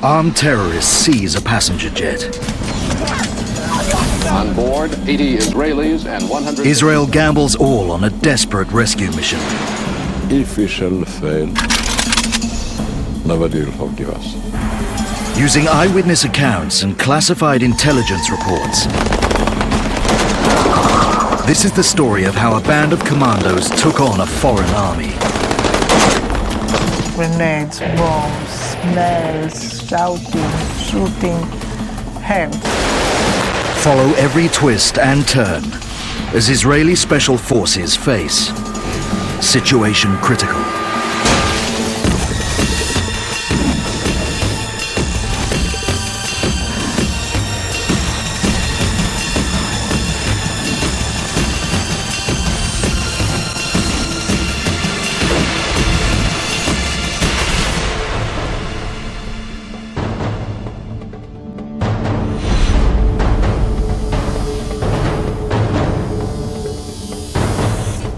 Armed terrorists seize a passenger jet. On board, 80 Israelis and 100... Israel gambles all on a desperate rescue mission. If we shall fail, nobody will forgive us. Using eyewitness accounts and classified intelligence reports, this is the story of how a band of commandos took on a foreign army. Grenades, bombs, smells, shouting, shooting, hell. Follow every twist and turn as Israeli special forces face situation critical.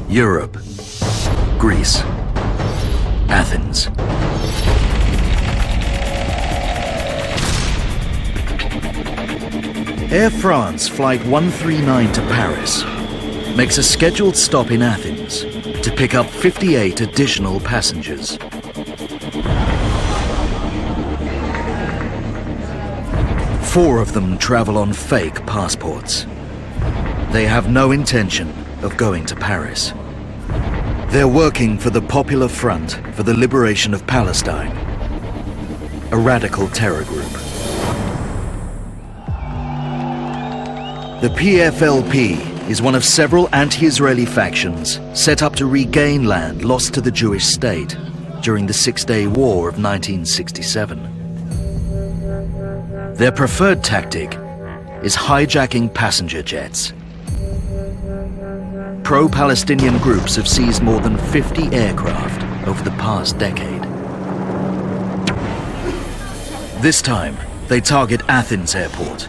Europe, Greece, Athens. Air France Flight 139 to Paris makes a scheduled stop in Athens to pick up 58 additional passengers. Four of them travel on fake passports. They have no intention of going to Paris. They're working for the Popular Front for the Liberation of Palestine, a radical terror group. The PFLP is one of several anti-Israeli factions set up to regain land lost to the Jewish state during the Six-Day War of 1967. Their preferred tactic is hijacking passenger jets. Pro-Palestinian groups have seized more than 50 aircraft over the past decade. This time, they target Athens airport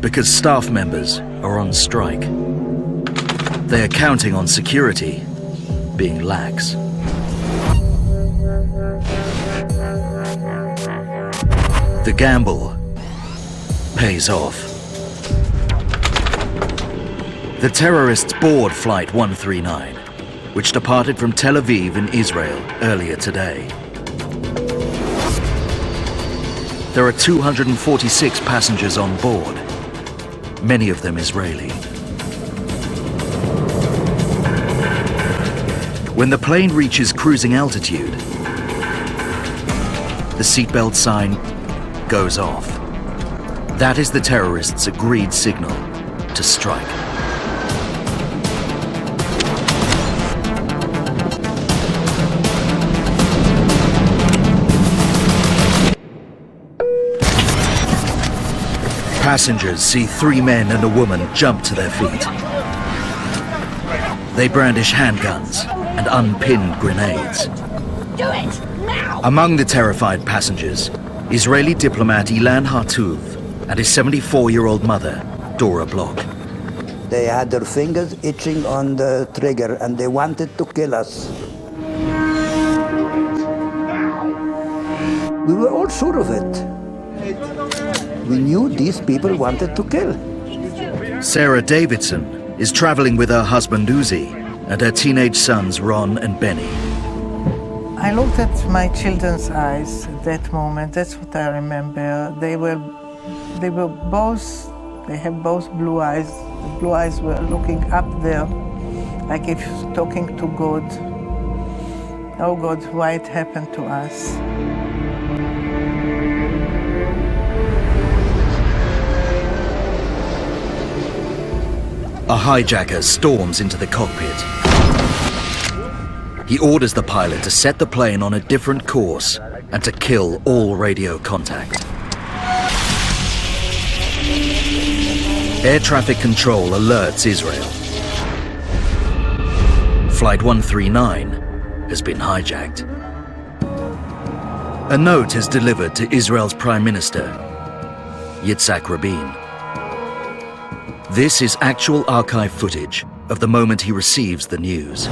because staff members are on strike. They are counting on security being lax. The gamble pays off. The terrorists board Flight 139, which departed from Tel Aviv in Israel earlier today. There are 246 passengers on board, many of them Israeli. When the plane reaches cruising altitude, the seatbelt sign goes off. That is the terrorists' agreed signal to strike. Passengers see three men and a woman jump to their feet. They brandish handguns and unpinned grenades. Do it now! Among the terrified passengers, Israeli diplomat Ilan Hartouv and his 74-year-old mother, Dora Bloch. They had their fingers itching on the trigger and they wanted to kill us. We were all sure of it. We knew these people wanted to kill. Sarah Davidson is traveling with her husband Uzi and her teenage sons Ron and Benny. I looked at my children's eyes at that moment. That's what I remember. They have both blue eyes. The blue eyes were looking up there, like if talking to God. Oh God, why it happened to us? A hijacker storms into the cockpit. He orders the pilot to set the plane on a different course and to kill all radio contact. Air traffic control alerts Israel. Flight 139 has been hijacked. A note is delivered to Israel's Prime Minister, Yitzhak Rabin. This is actual archive footage of the moment he receives the news.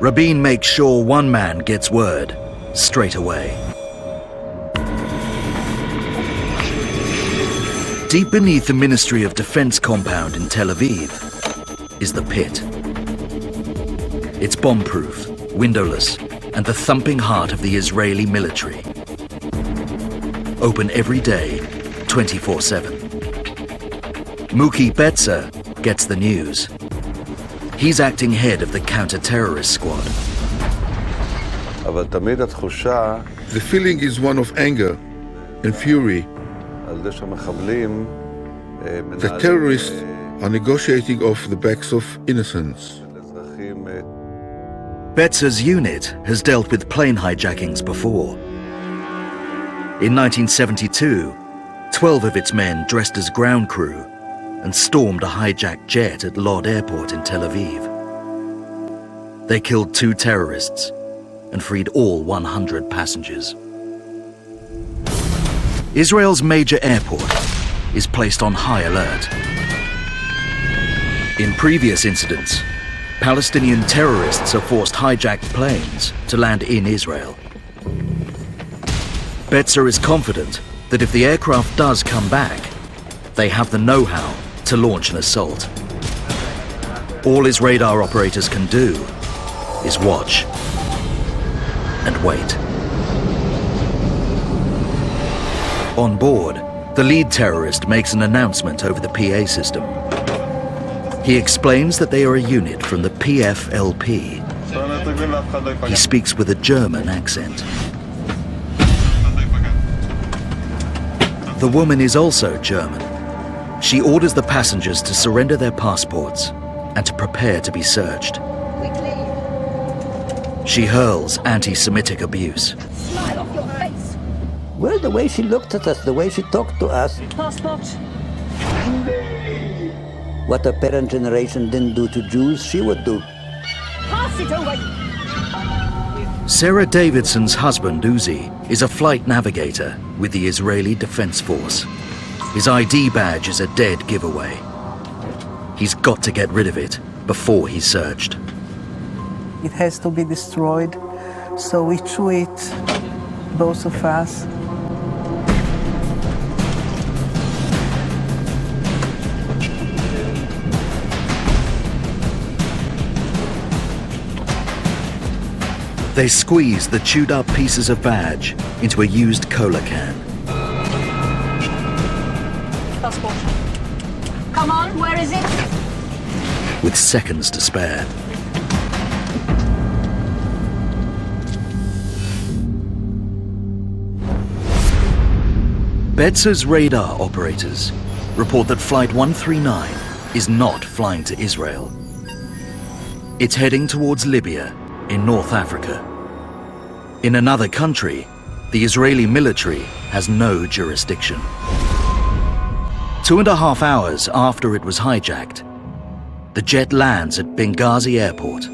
Rabin makes sure one man gets word straight away. Deep beneath the Ministry of Defense compound in Tel Aviv is the pit. It's bomb-proof, windowless, and the thumping heart of the Israeli military. Open every day, 24/7. Muki Betzer gets the news. He's acting head of the counter-terrorist squad. The feeling is one of anger and fury. The terrorists are negotiating off the backs of innocents. Betzer's unit has dealt with plane hijackings before. In 1972, 12 of its men dressed as ground crew and stormed a hijacked jet at Lod Airport in Tel Aviv. They killed 2 terrorists and freed all 100 passengers. Israel's major airport is placed on high alert. In previous incidents, Palestinian terrorists have forced hijacked planes to land in Israel. Betzer is confident that if the aircraft does come back, they have the know-how to launch an assault. All his radar operators can do is watch and wait. On board, the lead terrorist makes an announcement over the PA system. He explains that they are a unit from the PFLP. He speaks with a German accent. The woman is also German. She orders the passengers to surrender their passports and to prepare to be searched. She hurls anti-Semitic abuse. Smile off your face. Well, the way she looked at us, the way she talked to us, Passport. what her parent generation didn't do to Jews, she would do. Pass it away. Sarah Davidson's husband, Uzi, is a flight navigator with the Israeli Defense Force. His ID badge is a dead giveaway. He's got to get rid of it before he's searched. It has to be destroyed, so we chew it, both of us. They squeeze the chewed up pieces of badge into a used cola can. Passport. Come on, where is it? With seconds to spare. Betzer's radar operators report that Flight 139 is not flying to Israel. It's heading towards Libya in North Africa. In another country, the Israeli military has no jurisdiction. 2.5 hours after it was hijacked, the jet lands at Benghazi Airport.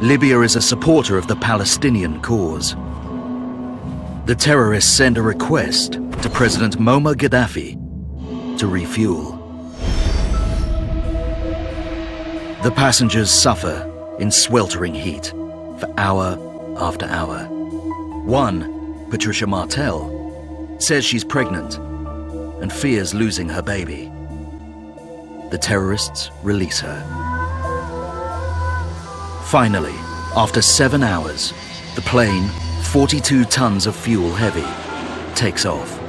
Libya is a supporter of the Palestinian cause. The terrorists send a request to President Muammar Gaddafi to refuel. The passengers suffer in sweltering heat for hour after hour. One, Patricia Martel, says she's pregnant and fears losing her baby. The terrorists release her. Finally, after 7 hours, the plane, 42 tons of fuel heavy, takes off.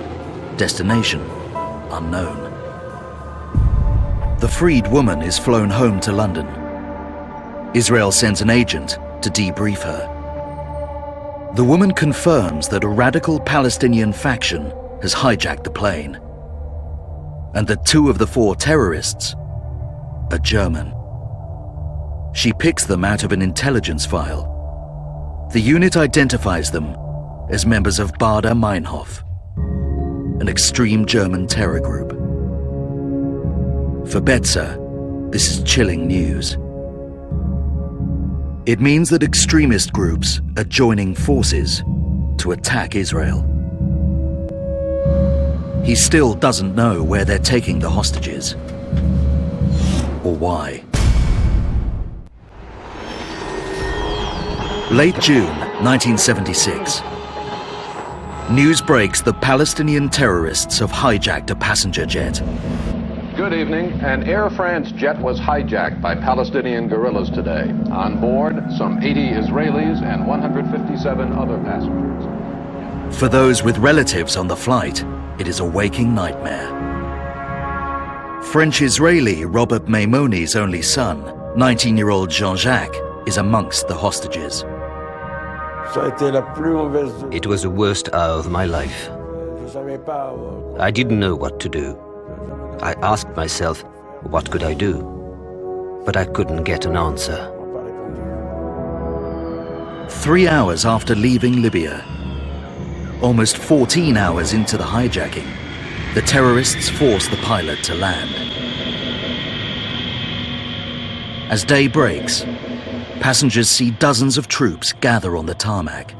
Destination unknown. The freed woman is flown home to London. Israel sends an agent to debrief her. The woman confirms that a radical Palestinian faction has hijacked the plane, and that 2 of the 4 terrorists are German. She picks them out of an intelligence file. The unit identifies them as members of Baader Meinhof, an extreme German terror group. For Betzer, this is chilling news. It means that extremist groups are joining forces to attack Israel. He still doesn't know where they're taking the hostages, or why. Late June 1976. News breaks that Palestinian terrorists have hijacked a passenger jet. Good evening. An Air France jet was hijacked by Palestinian guerrillas today. On board, some 80 Israelis and 157 other passengers. For those with relatives on the flight, it is a waking nightmare. French-Israeli Robert Maimoni's only son, 19-year-old Jean-Jacques, is amongst the hostages. It was the worst hour of my life. I didn't know what to do. I asked myself, what could I do? But I couldn't get an answer. 3 hours after leaving Libya, almost 14 hours into the hijacking, the terrorists force the pilot to land. As day breaks, passengers see dozens of troops gather on the tarmac.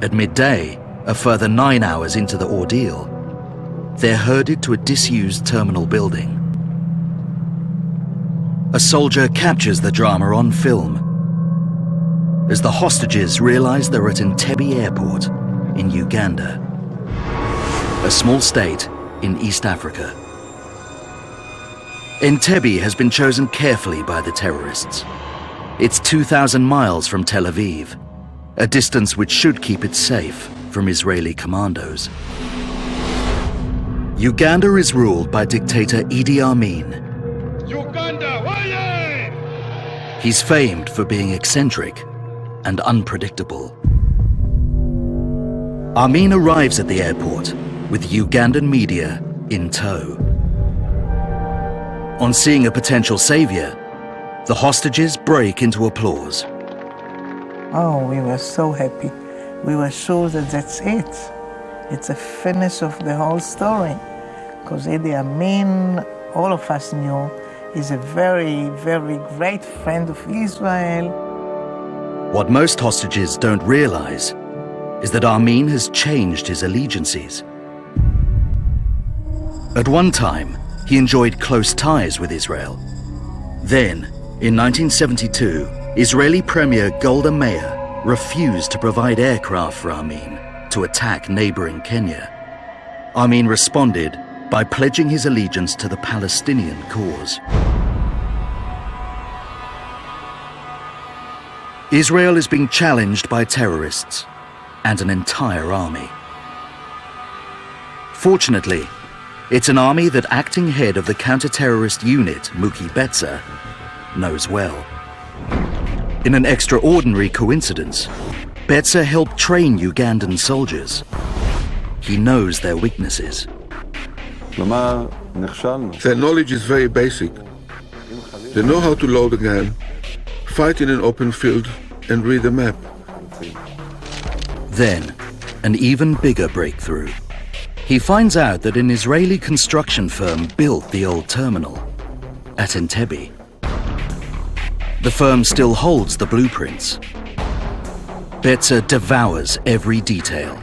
At midday, a further 9 hours into the ordeal, they're herded to a disused terminal building. A soldier captures the drama on film as the hostages realize they're at Entebbe airport in Uganda, a small state in East Africa. Entebbe has been chosen carefully by the terrorists. It's 2,000 miles from Tel Aviv, a distance which should keep it safe from Israeli commandos. Uganda is ruled by dictator Idi Amin. Uganda, waye! He's famed for being eccentric and unpredictable. Amin arrives at the airport with Ugandan media in tow. On seeing a potential savior, the hostages break into applause. Oh, we were so happy. We were sure that that's it. It's a finish of the whole story. Because Idi Amin, all of us knew, is a very, very great friend of Israel. What most hostages don't realize is that Amin has changed his allegiances. At one time, he enjoyed close ties with Israel. Then, in 1972, Israeli Premier Golda Meir refused to provide aircraft for Amin to attack neighboring Kenya. Amin responded by pledging his allegiance to the Palestinian cause. Israel is being challenged by terrorists and an entire army. Fortunately, it's an army that acting head of the counter-terrorist unit, מבצע, knows well. In an extraordinary coincidence, מבצע helped train Ugandan soldiers. He knows their weaknesses. Their knowledge is very basic. They know how to load a gun, fight in an open field, and read a map. Then, an even bigger breakthrough. He finds out that an Israeli construction firm built the old terminal at Entebbe. The firm still holds the blueprints. מבצע devours every detail.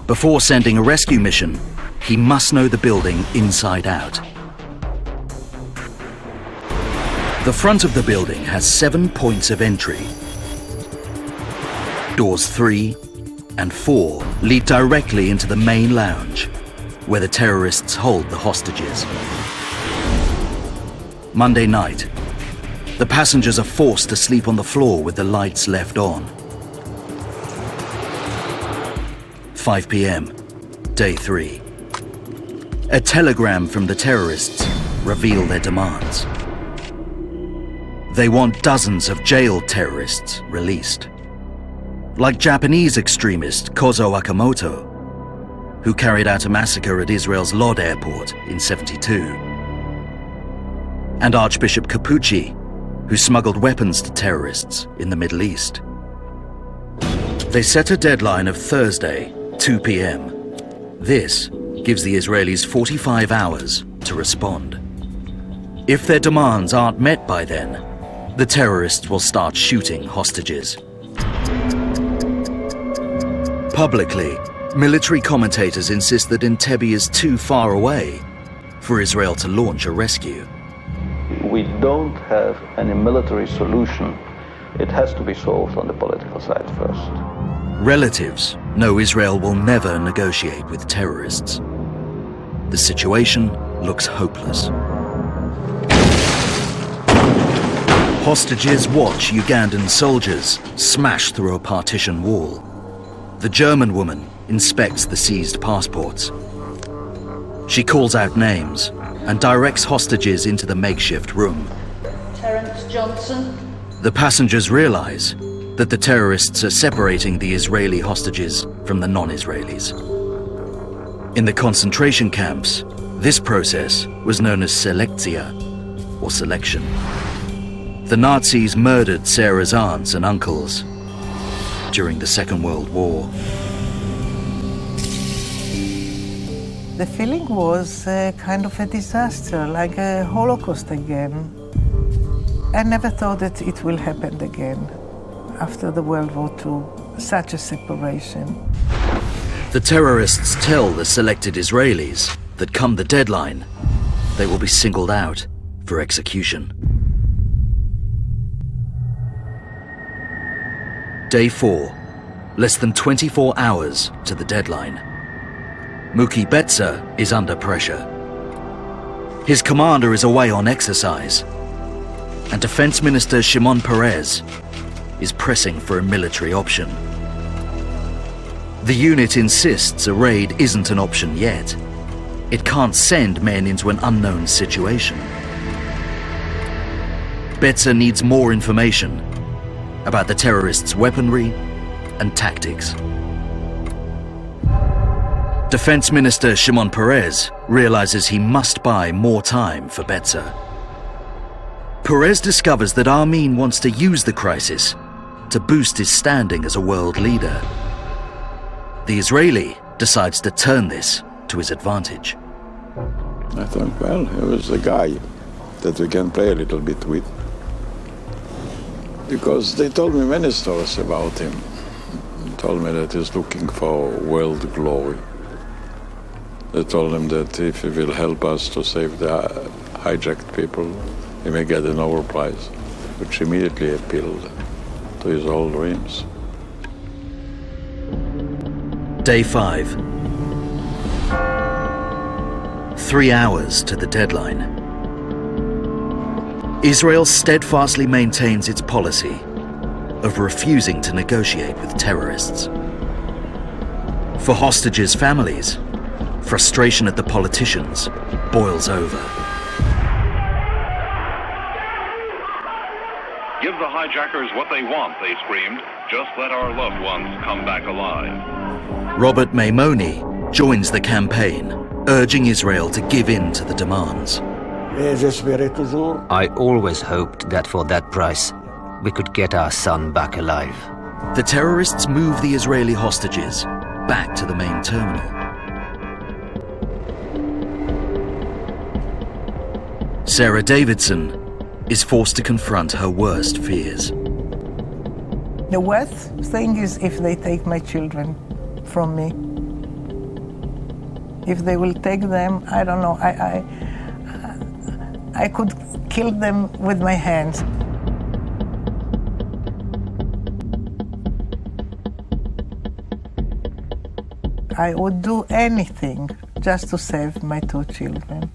Before sending a rescue mission, he must know the building inside out. The front of the building has 7 points of entry. Doors 3 and 4 lead directly into the main lounge, where the terrorists hold the hostages. Monday night, the passengers are forced to sleep on the floor with the lights left on. 5 p.m., day 3. A telegram from the terrorists revealed their demands. They want dozens of jailed terrorists released. Like Japanese extremist Kozo Akamoto, who carried out a massacre at Israel's Lod airport in '72. And Archbishop Capucci, who smuggled weapons to terrorists in the Middle East. They set a deadline of Thursday, 2 p.m. This gives the Israelis 45 hours to respond. If their demands aren't met by then, the terrorists will start shooting hostages. Publicly, military commentators insist that Entebbe is too far away for Israel to launch a rescue. We don't have any military solution it has to be solved on the political side first. Relatives know Israel will never negotiate with terrorists. The situation looks hopeless. Hostages watch Ugandan soldiers smash through a partition wall. The German woman inspects the seized passports. She calls out names and directs hostages into the makeshift room. Terence Johnson. The passengers realize that the terrorists are separating the Israeli hostages from the non-Israelis. In the concentration camps, this process was known as selektia, or selection. The Nazis murdered Sarah's aunts and uncles during the Second World War. The feeling was kind of a disaster, like a Holocaust again. I never thought that it will happen again after the World War II, such a separation. The terrorists tell the selected Israelis that come the deadline, they will be singled out for execution. Day 4, less than 24 hours to the deadline. מבצע is under pressure. His commander is away on exercise, and Defense Minister Shimon Peres is pressing for a military option. The unit insists a raid isn't an option yet. It can't send men into an unknown situation. מבצע needs more information about the terrorists' weaponry and tactics. Defense Minister Shimon Peres realizes he must buy more time for מבצע. Peres discovers that Armin wants to use the crisis to boost his standing as a world leader. The Israeli decides to turn this to his advantage. I thought, well, he was a guy that we can play a little bit with. Because they told me many stories about him. They told me that he's looking for world glory. They told him that if he will help us to save the hijacked people, he may get a Nobel Prize, which immediately appealed to his old dreams. Day 5. 3 hours to the deadline. Israel steadfastly maintains its policy of refusing to negotiate with terrorists. For hostages' families, frustration at the politicians boils over. Give the hijackers what they want, they screamed. Just let our loved ones come back alive. Robert Maimoni joins the campaign, urging Israel to give in to the demands. I always hoped that for that price, we could get our son back alive. The terrorists move the Israeli hostages back to the main terminal. Sarah Davidson is forced to confront her worst fears. The worst thing is if they take my children from me. If they will take them, I don't know, I could kill them with my hands. I would do anything just to save my 2 children.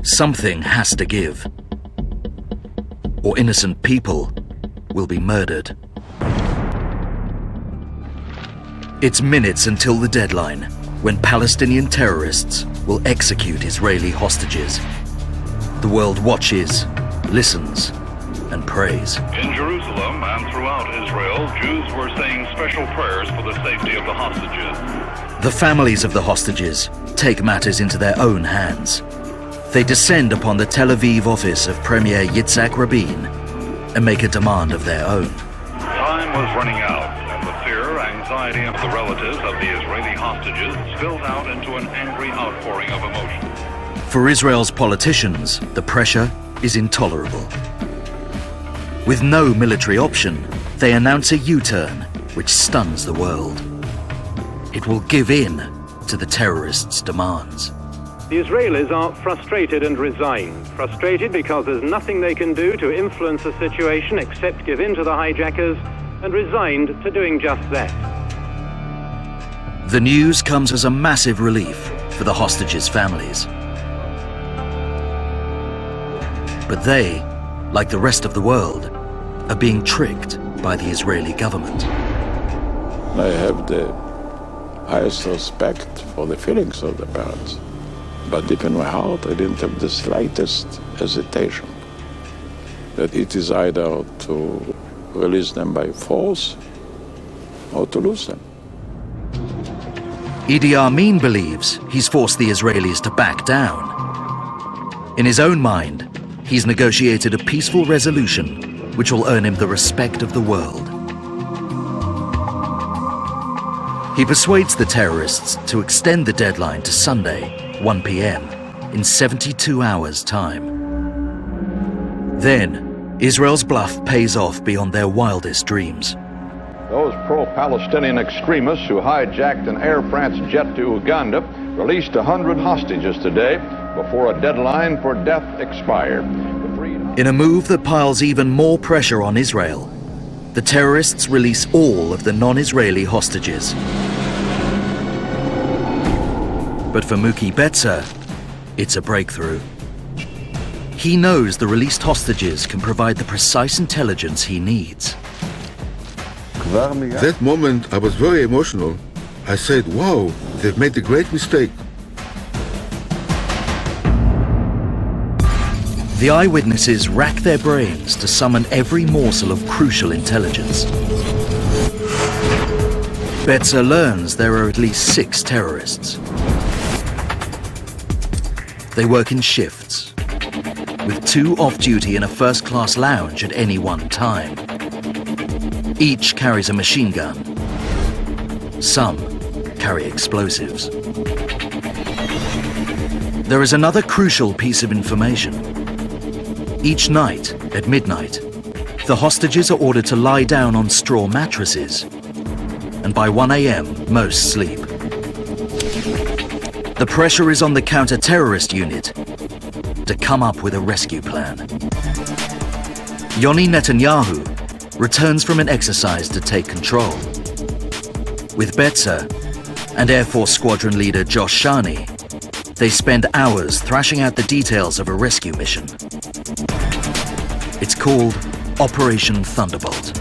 Something has to give, or innocent people will be murdered. It's minutes until the deadline, when Palestinian terrorists will execute Israeli hostages. The world watches, listens, and prays. In Jerusalem and throughout Israel, Jews were saying special prayers for the safety of the hostages. The families of the hostages take matters into their own hands. They descend upon the Tel Aviv office of Premier Yitzhak Rabin and make a demand of their own. Time was running out, and the fear, anxiety of the relatives of the Israeli hostages spilled out into an angry outpouring of emotion. For Israel's politicians, the pressure is intolerable. With no military option, they announce a U-turn which stuns the world. It will give in to the terrorists' demands. The Israelis are frustrated and resigned. Frustrated because there's nothing they can do to influence the situation except give in to the hijackers, and resigned to doing just that. The news comes as a massive relief for the hostages' families. But they, like the rest of the world, are being tricked by the Israeli government. I have the highest respect for the feelings of the parents. But deep in my heart, I didn't have the slightest hesitation that it is either to release them by force or to lose them. Idi Amin believes he's forced the Israelis to back down. In his own mind, he's negotiated a peaceful resolution which will earn him the respect of the world. He persuades the terrorists to extend the deadline to Sunday, 1 p.m., in 72 hours' time. Then, Israel's bluff pays off beyond their wildest dreams. Those pro-Palestinian extremists who hijacked an Air France jet to Uganda released 100 hostages today before a deadline for death expired. In a move that piles even more pressure on Israel, the terrorists release all of the non-Israeli hostages. But for מבצע, it's a breakthrough. He knows the released hostages can provide the precise intelligence he needs. That moment I was very emotional. I said, wow, they've made a great mistake. The eyewitnesses rack their brains to summon every morsel of crucial intelligence. מבצע learns there are at least 6 terrorists. They work in shifts, with 2 off-duty in a first-class lounge at any one time. Each carries a machine gun. Some carry explosives. There is another crucial piece of information. Each night, at midnight, the hostages are ordered to lie down on straw mattresses, and by 1 a.m. most sleep. The pressure is on the counter-terrorist unit to come up with a rescue plan. Yoni Netanyahu returns from an exercise to take control. With מבצע and Air Force Squadron leader Josh Shani, they spend hours thrashing out the details of a rescue mission. It's called Operation Thunderbolt.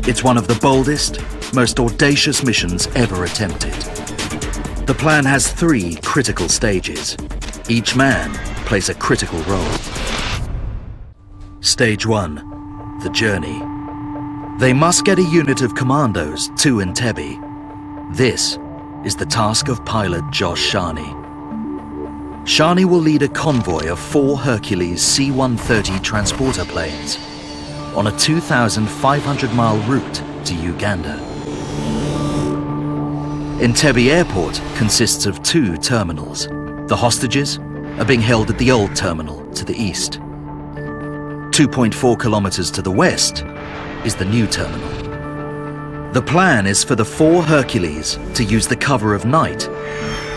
It's one of the boldest, most audacious missions ever attempted. The plan has 3 critical stages. Each man plays a critical role. Stage 1, the journey. They must get a unit of commandos to Entebbe. This is the task of pilot Josh Shani. Shani will lead a convoy of 4 Hercules C-130 transporter planes on a 2,500-mile route to Uganda. Entebbe Airport consists of 2 terminals. The hostages are being held at the old terminal to the east. 2.4 kilometers to the west is the new terminal. The plan is for the 4 Hercules to use the cover of night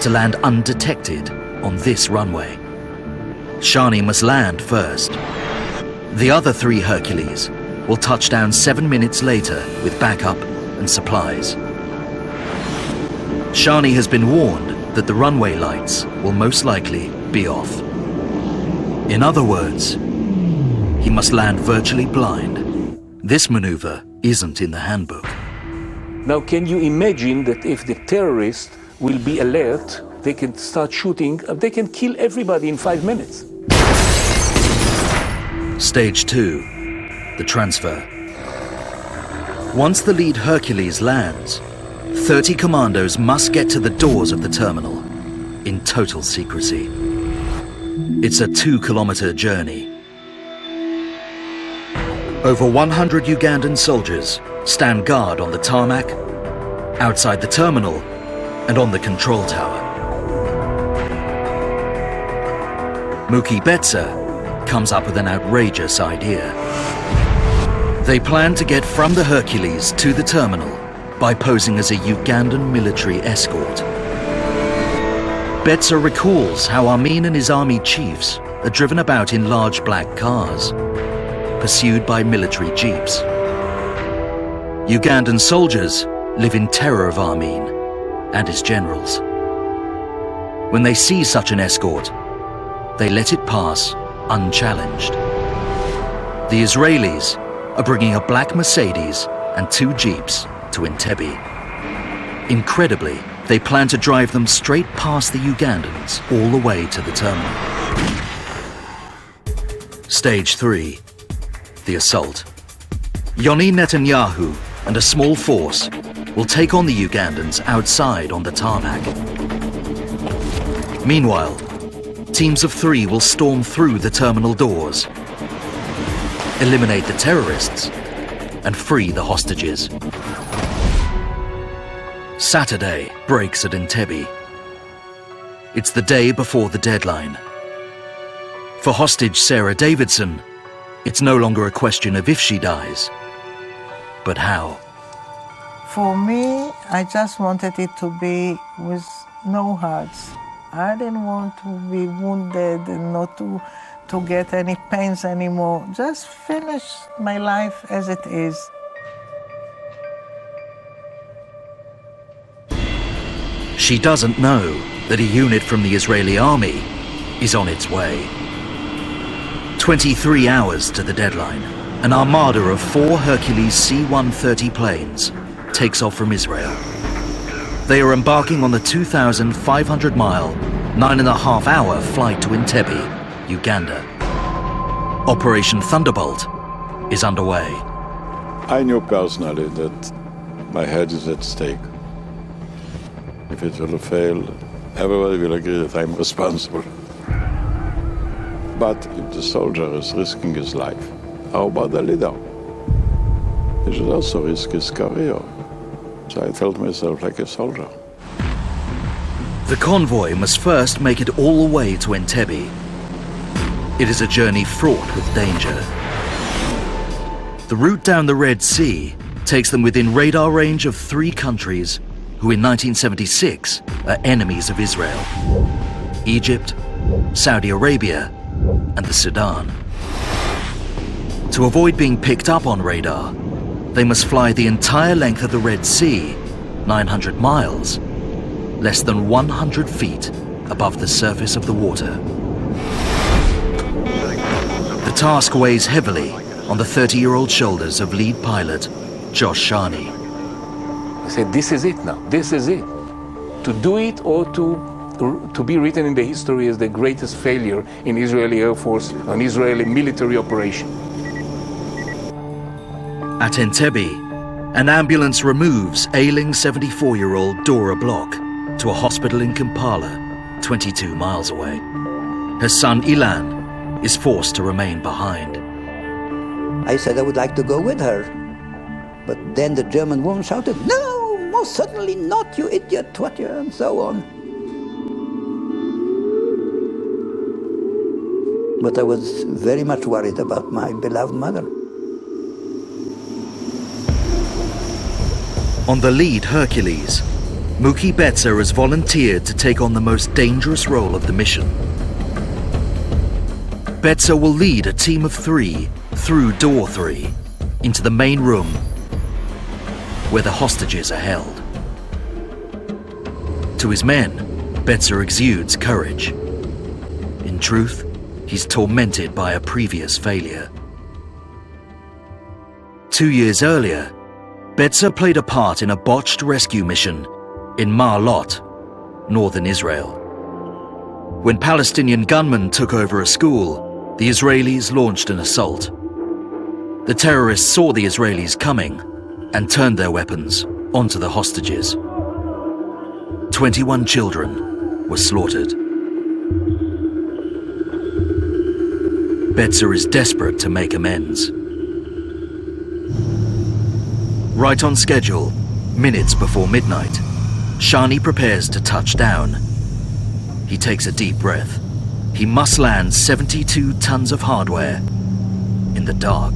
to land undetected on this runway. Shani must land first. The other 3 Hercules will touch down 7 minutes later with backup and supplies. Shani has been warned that the runway lights will most likely be off. In other words, he must land virtually blind. This maneuver isn't in the handbook. Now, can you imagine that if the terrorists will be alert, they can start shooting, they can kill everybody in 5 minutes? Stage 2, the transfer. Once the lead Hercules lands, 30 commandos must get to the doors of the terminal in total secrecy. It's a 2-kilometer journey. Over 100 Ugandan soldiers stand guard on the tarmac, outside the terminal, and on the control tower. מבצע comes up with an outrageous idea. They plan to get from the Hercules to the terminal by posing as a Ugandan military escort. Betza recalls how Amin and his army chiefs are driven about in large black cars, pursued by military jeeps. Ugandan soldiers live in terror of Amin and his generals. When they see such an escort, they let it pass unchallenged. The Israelis are bringing a black Mercedes and 2 jeeps to Entebbe. Incredibly, they plan to drive them straight past the Ugandans all the way to the terminal. Stage 3. The assault. Yoni Netanyahu and a small force will take on the Ugandans outside on the tarmac. Meanwhile, teams of 3 will storm through the terminal doors, eliminate the terrorists, and free the hostages. Saturday breaks at Entebbe. It's the day before the deadline. For hostage Sarah Davidson, it's no longer a question of if she dies, but how. For me, I just wanted it to be with no hurts. I didn't want to be wounded and not to get any pains anymore. Just finish my life as it is. She doesn't know that a unit from the Israeli army is on its way. 23 hours to the deadline, an armada of 4 Hercules C-130 planes takes off from Israel. They are embarking on the 2,500-mile, 9.5-hour flight to Entebbe, Uganda. Operation Thunderbolt is underway. I knew personally that my head is at stake. If it will fail, everybody will agree that I'm responsible. But if the soldier is risking his life, how about the leader? He should also risk his career. So I felt myself like a soldier. The convoy must first make it all the way to Entebbe. It is a journey fraught with danger. The route down the Red Sea takes them within radar range of 3 countries who in 1976 are enemies of Israel: Egypt, Saudi Arabia, and the Sudan. To avoid being picked up on radar, they must fly the entire length of the Red Sea, 900 miles, less than 100 feet above the surface of the water. The task weighs heavily on the 30-year-old shoulders of lead pilot Josh Shani. I said, this is it now, this is it. To do it or to be written in the history as the greatest failure in Israeli Air Force, an Israeli military operation. At Entebbe, an ambulance removes ailing 74-year-old Dora Block to a hospital in Kampala, 22 miles away. Her son Ilan is forced to remain behind. I said I would like to go with her. But then the German woman shouted, "No, most certainly not, you idiot, what you," and so on. But I was very much worried about my beloved mother. On the lead Hercules, Muki Betza has volunteered to take on the most dangerous role of the mission. Betza will lead a team of 3 through door 3 into the main room where the hostages are held. To his men, Betza exudes courage. In truth, he's tormented by a previous failure. 2 years earlier, Betza played a part in a botched rescue mission in Ma'alot, northern Israel. When Palestinian gunmen took over a school, the Israelis launched an assault. The terrorists saw the Israelis coming and turned their weapons onto the hostages. 21 children were slaughtered. Betza is desperate to make amends. Right on schedule, minutes before midnight, Shani prepares to touch down. He takes a deep breath. He must land 72 tons of hardware in the dark.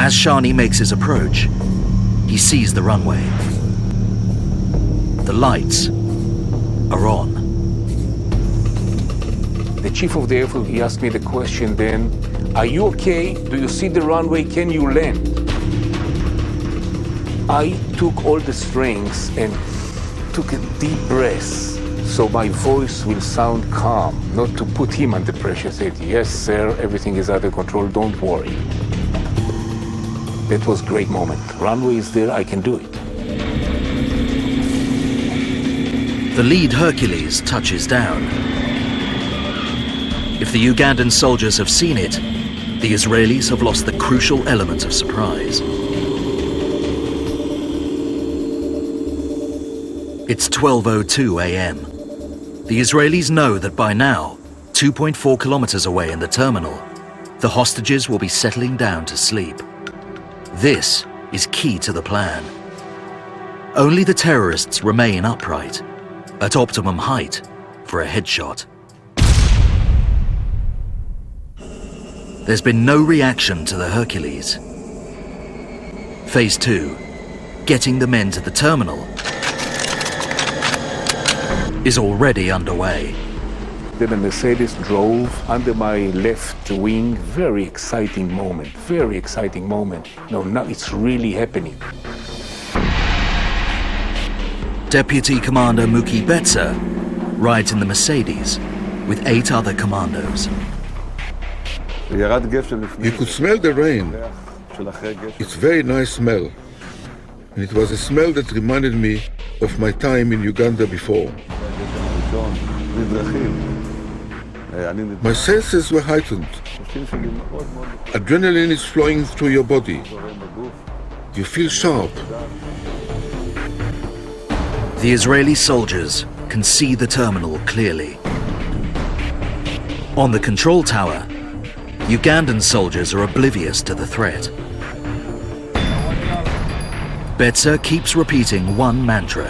As Shani makes his approach, he sees the runway. The lights are on. The chief of the Air Force, he asked me the question then, are you okay? Do you see the runway? Can you land? I took all the strings and took a deep breath so my voice will sound calm, not to put him under pressure. I said, yes, sir, everything is under control, don't worry. That was a great moment. Runway is there, I can do it. The lead Hercules touches down. If the Ugandan soldiers have seen it, the Israelis have lost the crucial element of surprise. It's 12:02 a.m. The Israelis know that by now, 2.4 kilometers away in the terminal, the hostages will be settling down to sleep. This is key to the plan. Only the terrorists remain upright, at optimum height for a headshot. There's been no reaction to the Hercules. Phase 2, getting the men to the terminal, is already underway. Then the Mercedes drove under my left wing. Very exciting moment, very exciting moment. No, now it's really happening. Deputy Commander Muki Betsa rides in the Mercedes with 8 other commandos. You could smell the rain. It's a very nice smell. And it was a smell that reminded me of my time in Uganda before. My senses were heightened. Adrenaline is flowing through your body. You feel sharp. The Israeli soldiers can see the terminal clearly. On the control tower, Ugandan soldiers are oblivious to the threat. Betsa keeps repeating one mantra.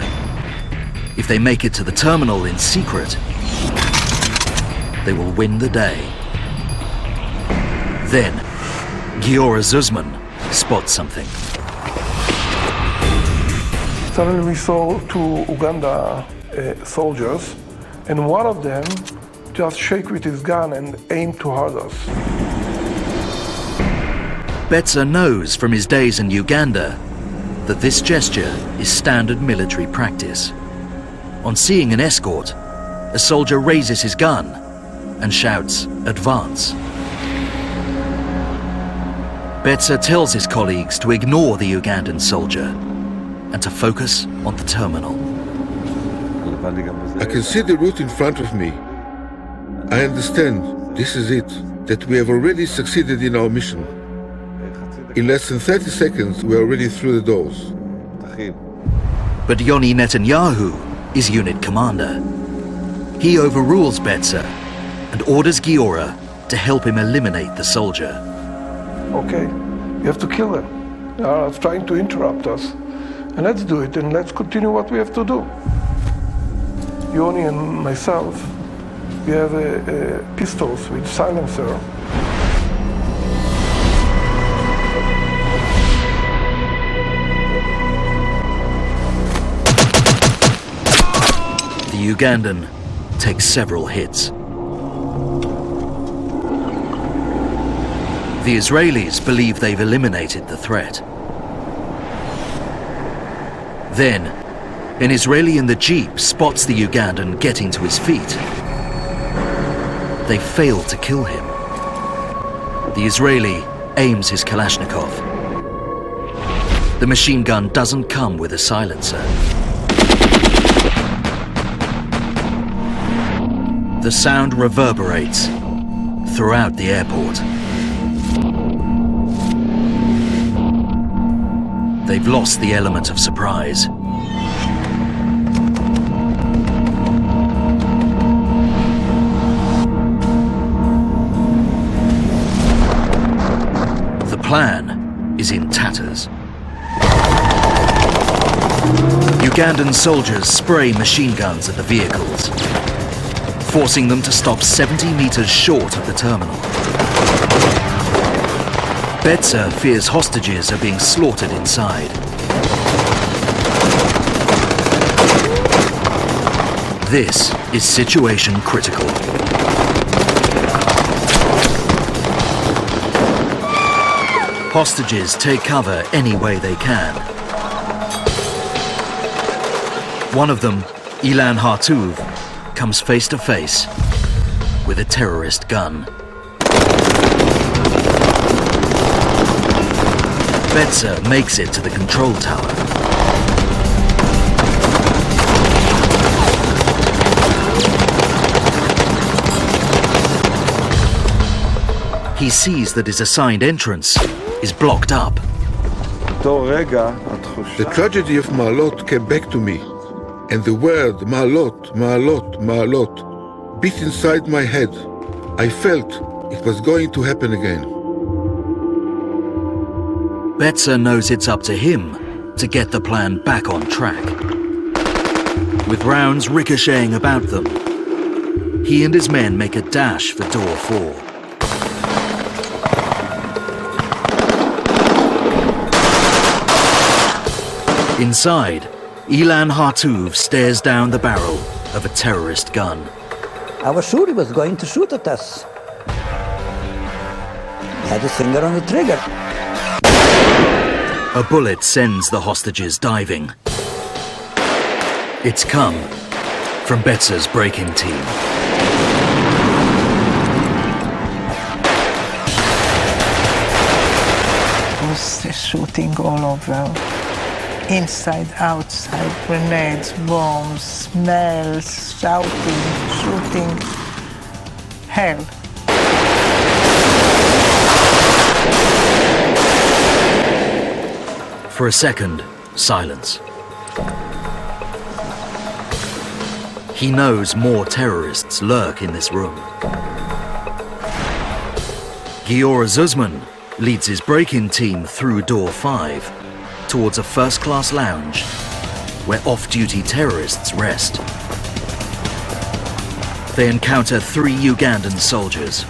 If they make it to the terminal in secret, they will win the day. Then, Giora Zuzman spots something. Suddenly we saw 2 Uganda soldiers, and one of them just shake with his gun and aim toward us. Betsa knows from his days in Uganda that this gesture is standard military practice. On seeing an escort, a soldier raises his gun and shouts, "Advance." Betsa tells his colleagues to ignore the Ugandan soldier and to focus on the terminal. I can see the route in front of me. I understand this is it, that we have already succeeded in our mission. In less than 30 seconds, we are already through the doors. But Yoni Netanyahu is unit commander. He overrules Betsa and orders Giora to help him eliminate the soldier. Okay, you have to kill them. They are trying to interrupt us. And let's do it, and let's continue what we have to do. Yoni and myself, we have pistols with silencer. The Ugandan takes several hits. The Israelis believe they've eliminated the threat. Then, an Israeli in the jeep spots the Ugandan getting to his feet. They fail to kill him. The Israeli aims his Kalashnikov. The machine gun doesn't come with a silencer. The sound reverberates throughout the airport. They've lost the element of surprise. The plan is in tatters. Ugandan soldiers spray machine guns at the vehicles, forcing them to stop 70 meters short of the terminal. Betsa fears hostages are being slaughtered inside. This is situation critical. Hostages take cover any way they can. One of them, Ilan Hartuv, comes face to face with a terrorist gun. Betzer makes it to the control tower. He sees that his assigned entrance is blocked up. The tragedy of Ma'alot came back to me, and the word Ma'alot, Ma'alot, Ma'alot beat inside my head. I felt it was going to happen again. Betzer knows it's up to him to get the plan back on track. With rounds ricocheting about them, he and his men make a dash for door 4. Inside, Ilan Hartuv stares down the barrel of a terrorist gun. I was sure he was going to shoot at us. He had his finger on the trigger. A bullet sends the hostages diving. It's come from Betzer's break-in team. It was shooting all over. Inside, outside, grenades, bombs, smells, shouting, shooting. Hell. For a second, silence. He knows more terrorists lurk in this room. Giora Zuzman leads his break-in team through door 5 towards a first-class lounge where off-duty terrorists rest. They encounter 3 Ugandan soldiers.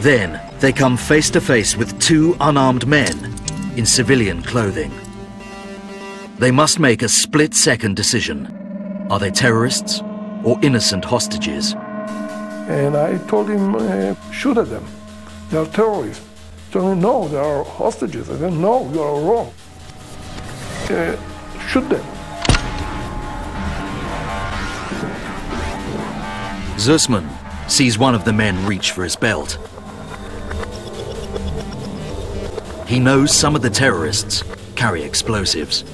Then they come face to face with 2 unarmed men in civilian clothing. They must make a split-second decision. Are they terrorists or innocent hostages? And I told him, shoot at them. They are terrorists. He told me, no, they are hostages. I said, no, you are wrong. Shoot them. Zuzman sees one of the men reach for his belt. He knows some of the terrorists carry explosives.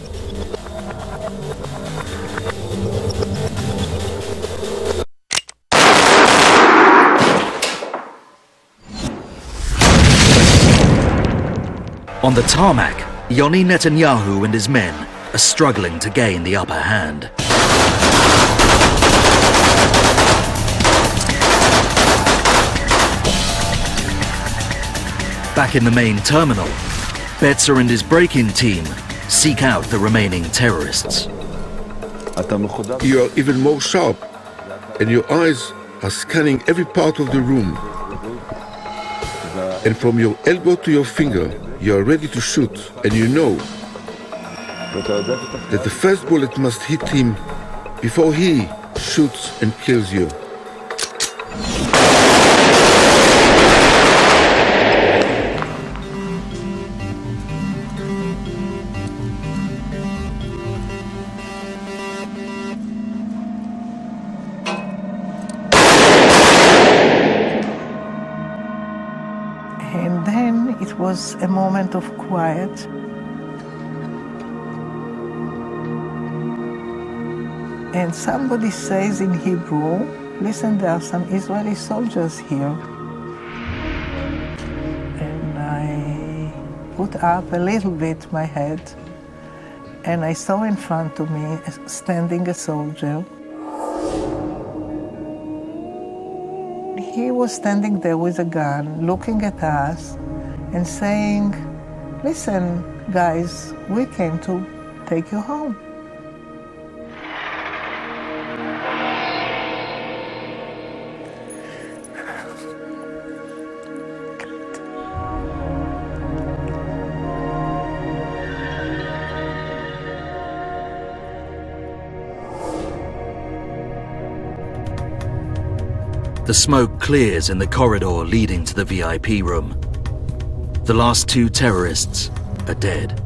On the tarmac, Yoni Netanyahu and his men are struggling to gain the upper hand. Back in the main terminal, Betzer and his break-in team seek out the remaining terrorists. You are even more sharp, and your eyes are scanning every part of the room. And from your elbow to your finger, you are ready to shoot, and you know that the first bullet must hit him before he shoots and kills you. And then it was a moment of quiet. And somebody says in Hebrew, listen, there are some Israeli soldiers here. And I put up a little bit my head, and I saw in front of me standing a soldier. He was standing there with a gun, looking at us and saying, listen, guys, we came to take you home. The smoke clears in the corridor leading to the VIP room. The last 2 terrorists are dead.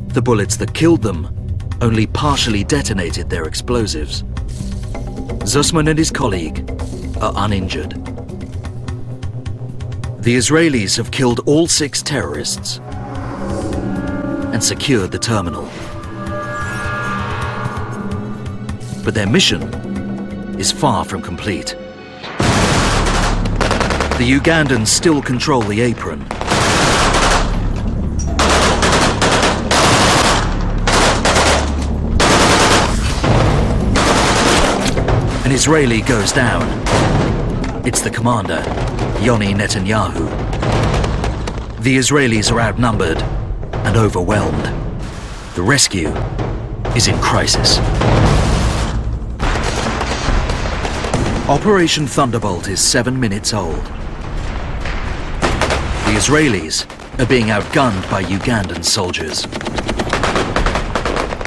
The bullets that killed them only partially detonated their explosives. Zussman and his colleague are uninjured. The Israelis have killed all 6 terrorists and secured the terminal. But their mission is far from complete. The Ugandans still control the apron. An Israeli goes down. It's the commander, Yoni Netanyahu. The Israelis are outnumbered and overwhelmed. The rescue is in crisis. Operation Thunderbolt is 7 minutes old. The Israelis are being outgunned by Ugandan soldiers.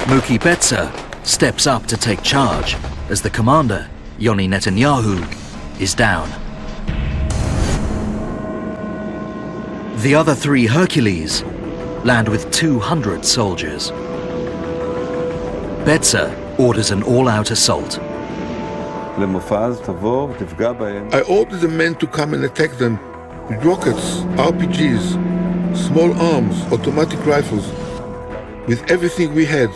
מבצע steps up to take charge as the commander, Yoni Netanyahu, is down. The other 3 Hercules land with 200 soldiers. מבצע orders an all-out assault. I ordered the men to come and attack them with rockets, RPGs, small arms, automatic rifles, with everything we had.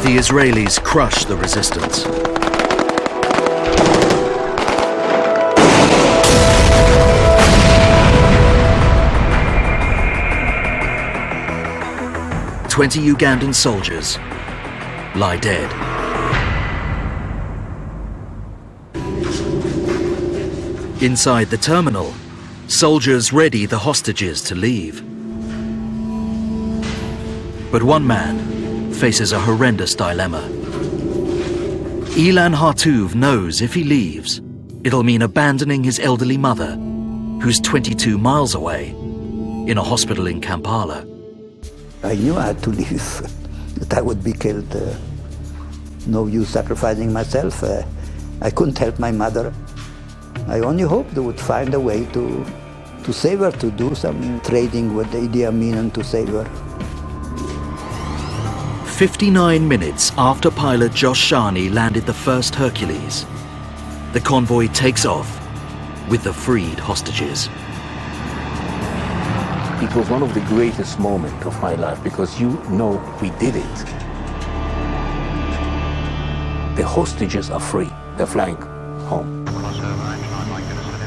The Israelis crush the resistance. "20 Ugandan soldiers lie dead. Inside the terminal, soldiers ready the hostages to leave. But one man faces a horrendous dilemma. Ilan Hartuv knows if he leaves, it'll mean abandoning his elderly mother, who's 22 miles away, in a hospital in Kampala. I knew I had to leave, that I would be killed. No use sacrificing myself. I couldn't help my mother. I only hoped they would find a way to save her, to do some trading with Idi Amin and to save her. 59 minutes after pilot Josh Shani landed the first Hercules, the convoy takes off with the freed hostages. It was one of the greatest moments of my life because you know we did it. The hostages are free. They're flying home.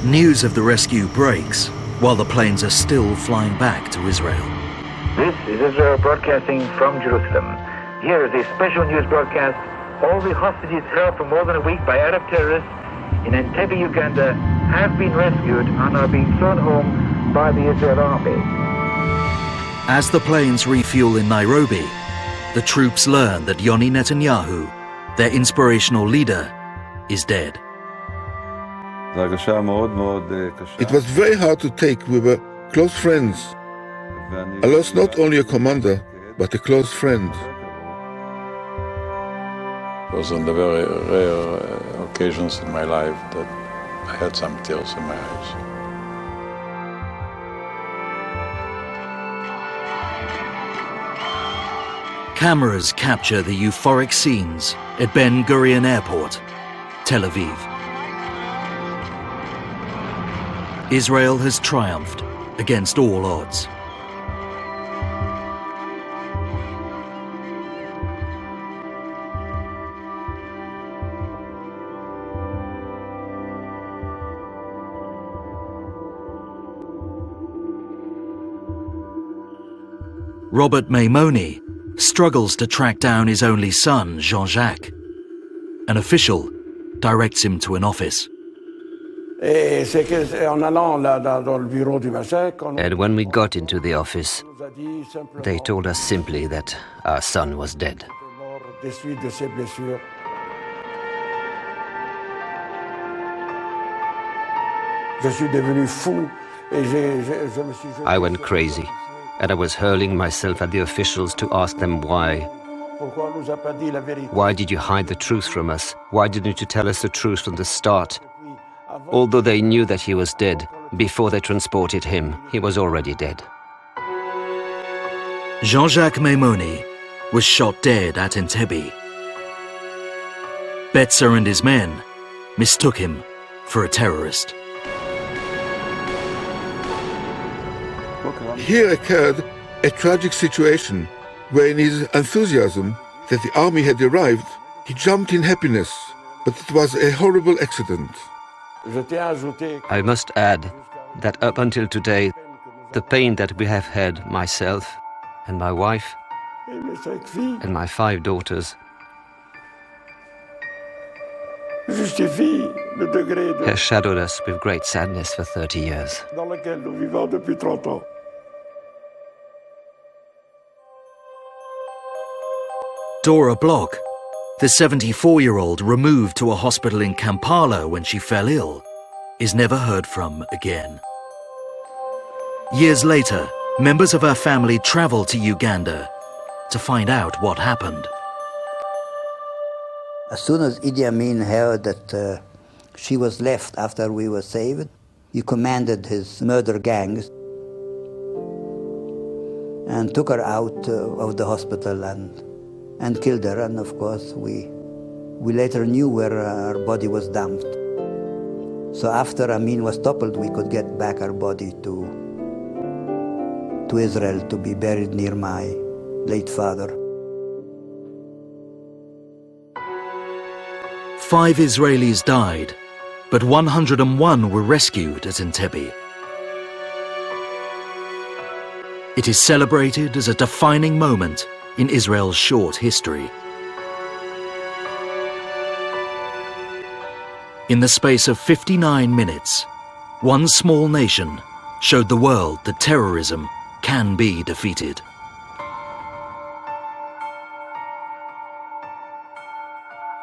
News of the rescue breaks while the planes are still flying back to Israel. This is Israel broadcasting from Jerusalem. Here is a special news broadcast. All the hostages held for more than a week by Arab terrorists in Entebbe, Uganda, have been rescued and are being flown home by the Israel army. As the planes refuel in Nairobi, the troops learn that Yoni Netanyahu, their inspirational leader, is dead. It was very hard to take. We were close friends. I lost not only a commander, but a close friend. It was on the very rare occasions in my life that I had some tears in my eyes. Cameras capture the euphoric scenes at Ben Gurion Airport, Tel Aviv. Israel has triumphed against all odds. Robert Maimoni struggles to track down his only son, Jean-Jacques. An official directs him to an office. And when we got into the office, they told us simply that our son was dead. I went crazy, and I was hurling myself at the officials to ask them why Why did you hide the truth from us? Why didn't you tell us the truth from the start? Although they knew that he was dead, before they transported him, he was already dead. Jean-Jacques Maimoni was shot dead at Entebbe. Betzer and his men mistook him for a terrorist. Here occurred a tragic situation where in his enthusiasm that the army had arrived, he jumped in happiness, but it was a horrible accident. I must add that up until today, the pain that we have had, myself and my wife and my 5 daughters, has shadowed us with great sadness for 30 years. Dora Bloch, the 74-year-old removed to a hospital in Kampala when she fell ill, is never heard from again. Years later, members of her family traveled to Uganda to find out what happened. As soon as Idi Amin heard that she was left after we were saved, he commanded his murder gangs and took her out of the hospital and killed her. And of course, we later knew where her body was dumped. So after Amin was toppled, we could get back her body to Israel to be buried near my late father. 5 Israelis died, but 101 were rescued at Entebbe. It is celebrated as a defining moment in Israel's short history. In the space of 59 minutes, one small nation showed the world that terrorism can be defeated.